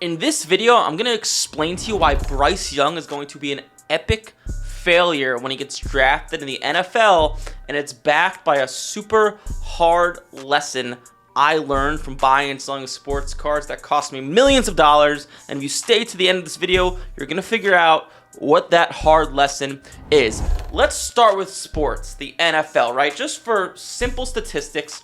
In this video, I'm going to explain to you why Bryce Young is going to be an epic failure when he gets drafted in the NFL, and it's backed by a super hard lesson I learned from buying and selling sports cards that cost me millions of dollars. And if you stay to the end of this video, you're going to figure out what that hard lesson is. Let's start with sports, the NFL, right? Just for simple statistics,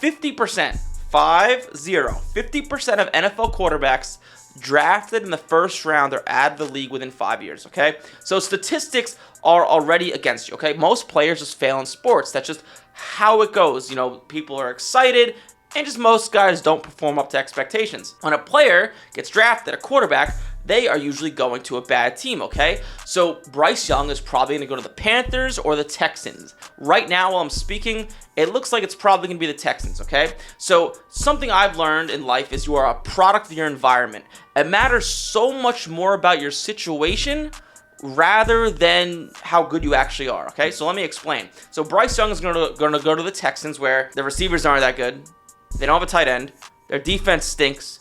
50%, 50% of NFL quarterbacks drafted in the first round are out of the league within 5 years, okay? So statistics are already against you, okay? Most players just fail in sports. That's just how it goes. You know, people are excited, and just most guys don't perform up to expectations. When a player gets drafted, a quarterback, they are usually going to a bad team, okay? So Bryce Young is probably going to go to the Panthers or the Texans. Right now, while I'm speaking, it looks like it's probably going to be the Texans, okay? So something I've learned in life is you are a product of your environment. It matters so much more about your situation rather than how good you actually are, okay? So let me explain. So Bryce Young is going to go to the Texans, where the receivers aren't that good. They don't have a tight end. Their defense stinks.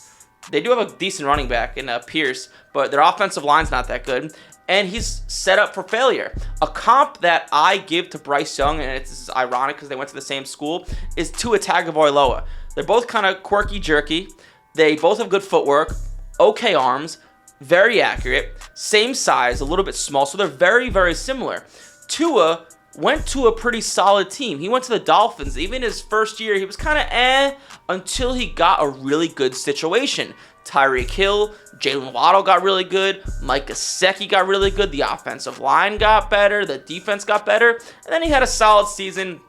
They do have a decent running back in Pierce, but their offensive line's not that good, and he's set up for failure. A comp that I give to Bryce Young, and it's ironic because they went to the same school, is Tua Tagovailoa. They're both kind of quirky, jerky. They both have good footwork, okay arms, very accurate, same size, a little bit small, so they're very, very similar. Tua went to a pretty solid team. He went to the Dolphins. Even his first year, he was kind of until he got a really good situation. Tyreek Hill, Jalen Waddle got really good. Mike Gesicki got really good. The offensive line got better. The defense got better. And then he had a solid season.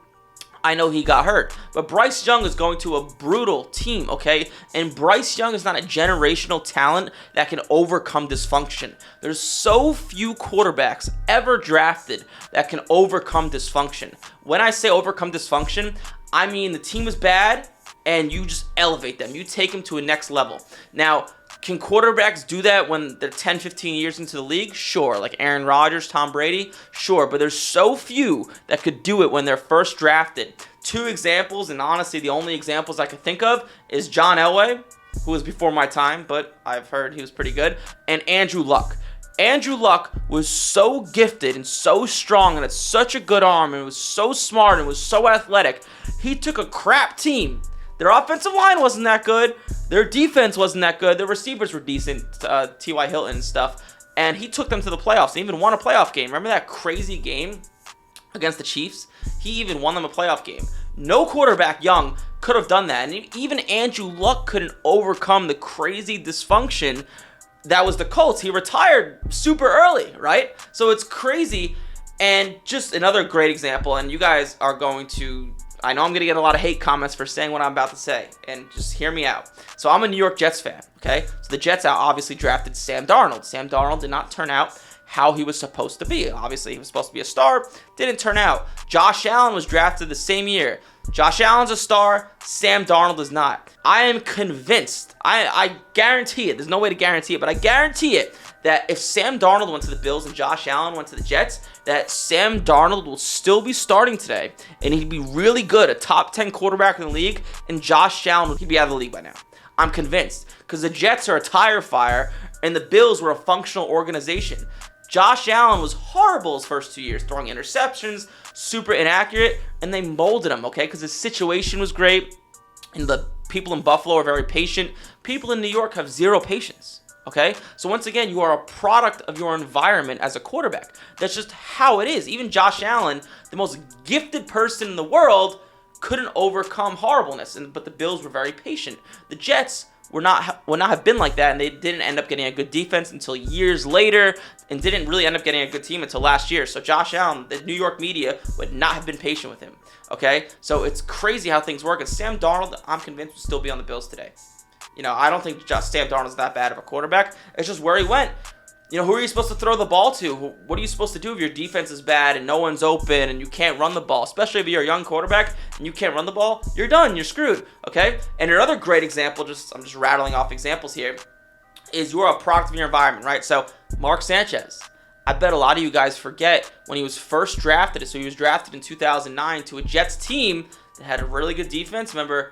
I know he got hurt, but Bryce Young is going to a brutal team, okay? And Bryce Young is not a generational talent that can overcome dysfunction. There's so few quarterbacks ever drafted that can overcome dysfunction. When I say overcome dysfunction, I mean the team is bad and you just elevate them. You take them to a next level. Now, can quarterbacks do that when they're 10, 15 years into the league? Sure. Like Aaron Rodgers, Tom Brady? Sure. But there's so few that could do it when they're first drafted. Two examples, and honestly, the only examples I could think of is John Elway, who was before my time, but I've heard he was pretty good, and Andrew Luck. Andrew Luck was so gifted and so strong and had such a good arm and was so smart and was so athletic. He took a crap team. Their offensive line wasn't that good. Their defense wasn't that good. Their receivers were decent, T.Y. Hilton and stuff. And he took them to the playoffs. They even won a playoff game. Remember that crazy game against the Chiefs? He even won them a playoff game. No quarterback, Young, could have done that. And even Andrew Luck couldn't overcome the crazy dysfunction that was the Colts. He retired super early, right? So it's crazy. And just another great example, and you guys are going to... I know I'm going to get a lot of hate comments for saying what I'm about to say, and just hear me out. So I'm a New York Jets fan, okay? So the Jets obviously drafted Sam Darnold. Sam Darnold did not turn out how he was supposed to be. Obviously, he was supposed to be a star. Didn't turn out. Josh Allen was drafted the same year. Josh Allen's a star. Sam Darnold is not. I am convinced. I guarantee it. There's no way to guarantee it, but I guarantee it that if Sam Darnold went to the Bills and Josh Allen went to the Jets, that Sam Darnold will still be starting today, and he'd be really good, a top 10 quarterback in the league, and Josh Allen would be out of the league by now. I'm convinced, because the Jets are a tire fire, and the Bills were a functional organization. Josh Allen was horrible his first 2 years, throwing interceptions, super inaccurate, and they molded him, okay, because his situation was great, and the people in Buffalo are very patient. People in New York have zero patience. Okay, so once again, you are a product of your environment as a quarterback. That's just how it is. Even Josh Allen, the most gifted person in the world, couldn't overcome horribleness. But the Bills were very patient. The Jets would not have been like that, and they didn't end up getting a good defense until years later, and didn't really end up getting a good team until last year. So Josh Allen, the New York media would not have been patient with him. Okay, so it's crazy how things work. And Sam Darnold, I'm convinced, will still be on the Bills today. You know, I don't think just Sam Darnold's that bad of a quarterback. It's just where he went. You know, who are you supposed to throw the ball to? What are you supposed to do if your defense is bad and no one's open and you can't run the ball? Especially if you're a young quarterback and you can't run the ball, you're done. You're screwed, okay? And another great example, I'm just rattling off examples here, is you're a product of your environment, right? So, Mark Sanchez. I bet a lot of you guys forget when he was first drafted. So he was drafted in 2009 to a Jets team that had a really good defense. Remember,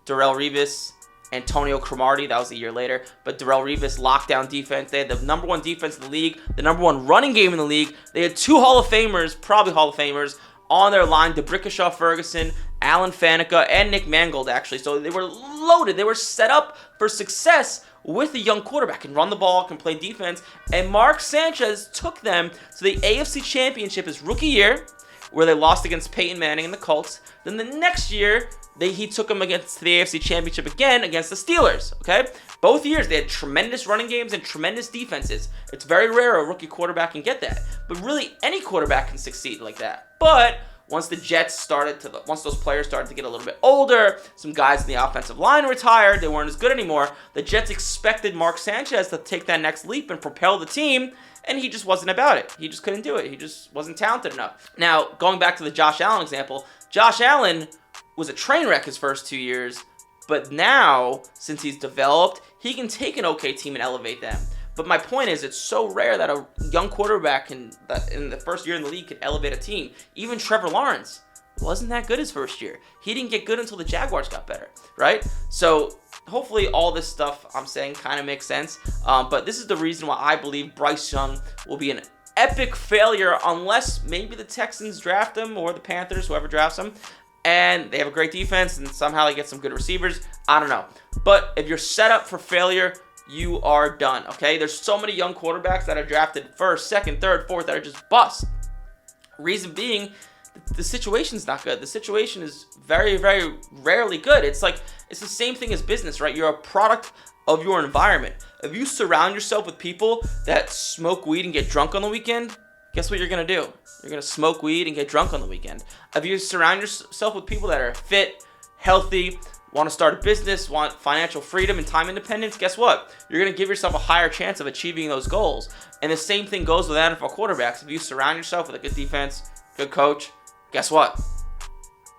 Darrelle Revis Antonio Cromartie, that was a year later, but Darrelle Revis, lockdown defense. They had the number 1 defense in the league, the number 1 running game in the league. They had 2 Hall of Famers, probably Hall of Famers, on their line, DeBrickashaw Ferguson, Alan Faneca, and Nick Mangold, actually. So they were loaded. They were set up for success with a young quarterback, can run the ball, can play defense. And Mark Sanchez took them to the AFC Championship his rookie year, where they lost against Peyton Manning and the Colts. Then the next year, he took them against the AFC Championship again against the Steelers, okay? Both years, they had tremendous running games and tremendous defenses. It's very rare a rookie quarterback can get that. But really, any quarterback can succeed like that. But once the Jets once those players started to get a little bit older, some guys in the offensive line retired, they weren't as good anymore, the Jets expected Mark Sanchez to take that next leap and propel the team, and he just wasn't about it. He just couldn't do it. He just wasn't talented enough. Now, going back to the Josh Allen example, Josh Allen was a train wreck his first 2 years, but now, since he's developed, he can take an okay team and elevate them. But my point is, it's so rare that a young quarterback in the first year in the league can elevate a team. Even Trevor Lawrence wasn't that good his first year. He didn't get good until the Jaguars got better, right? So hopefully all this stuff I'm saying kind of makes sense. But this is the reason why I believe Bryce Young will be an epic failure unless maybe the Texans draft him or the Panthers, whoever drafts him, and they have a great defense and somehow they get some good receivers. I don't know. But if you're set up for failure, you are done, okay? There's so many young quarterbacks that are drafted first, second, third, fourth that are just bust. Reason being, the situation's not good. The situation is very, very rarely good. It's the same thing as business, right? You're a product of your environment. If you surround yourself with people that smoke weed and get drunk on the weekend, guess what you're going to do? You're going to smoke weed and get drunk on the weekend. If you surround yourself with people that are fit, healthy, want to start a business, want financial freedom and time independence, guess what? You're going to give yourself a higher chance of achieving those goals. And the same thing goes with NFL quarterbacks. If you surround yourself with a good defense, good coach, guess what?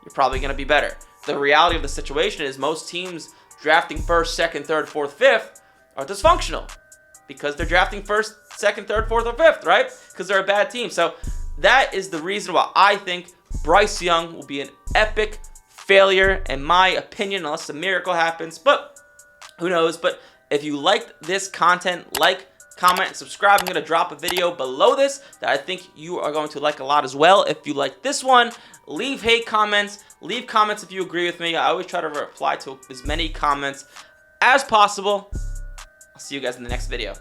You're probably going to be better. The reality of the situation is most teams drafting first, second, third, fourth, fifth are dysfunctional because they're drafting first, second, third, fourth, or fifth, right? Because they're a bad team. So that is the reason why I think Bryce Young will be an epic failure, in my opinion, unless a miracle happens. But who knows? But if you liked this content, like, comment, and subscribe. I'm going to drop a video below this that I think you are going to like a lot as well. If you like this one, leave hate comments. Leave comments if you agree with me. I always try to reply to as many comments as possible. I'll see you guys in the next video.